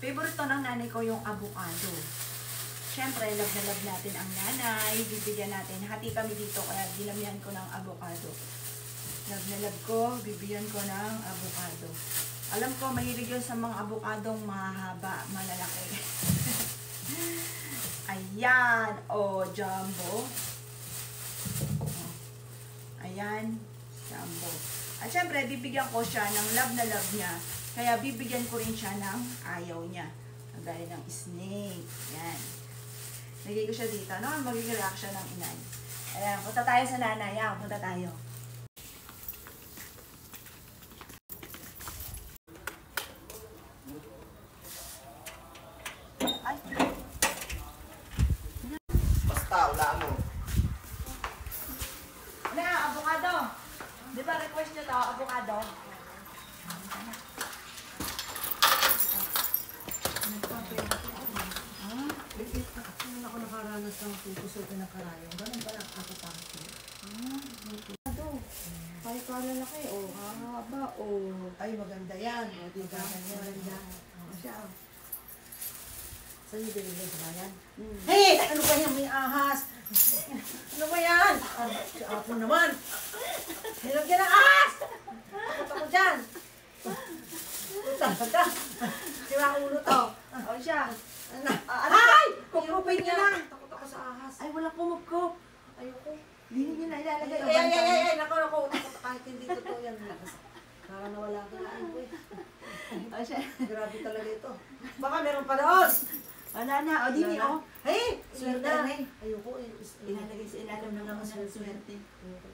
Favorite to ng nanay ko yung avocado. Siyempre, love na love natin ang nanay. Bibigyan natin. Hati kami dito kaya dinamihan ko ng avocado. Love na love ko, bibigyan ko ng avocado. Alam ko, mahilig yun sa mga avocadong mahaba, malalaki. Ayan. O, jumbo. Ayan. Jumbo. At syempre, bibigyan ko siya ng love na love niya. Kaya bibigyan ko rin siya ng ayaw niya. Gaya ng snake. Ayan. Lagay ko siya dito. Ano ang magiging reaction ng inay? Ayan. Punta tayo sa nanay. Ayan. Punta tayo. Ay. Basta, wala mo. Ano, avocado. Di ba request nyo to, avocado? Hindi ako nakaranas ng puso ko ng karayong. Ganun pala ako pangko. Ay, kalalaki. O, haba. O. Ay, maganda yan. O, diba? Maganda. O, siya. Saan yung binigay sa bayan? Hey! Ano ba yan? May ahas! Ano ba yan? Si Apo naman! Nilagyan ng ahas! Takot ako dyan! Puta! Sira ulo to. O, siya. Ay! Kumupin niya na! Takot ako sa ahas. Ay, wala kumupkup. Ayoko. Hindi nyo na ilalagay. Ay! Naku! Kahit hindi totoo yan. Parang nawala ka na ko eh. O, siya. Grabe talaga ito. Baka meron pa doon! Wala na. O, dini, o. Hey! Swerte na. na eh. Ayoko eh. Ilalagay sa ilalim ng mga swerte. Ayoko.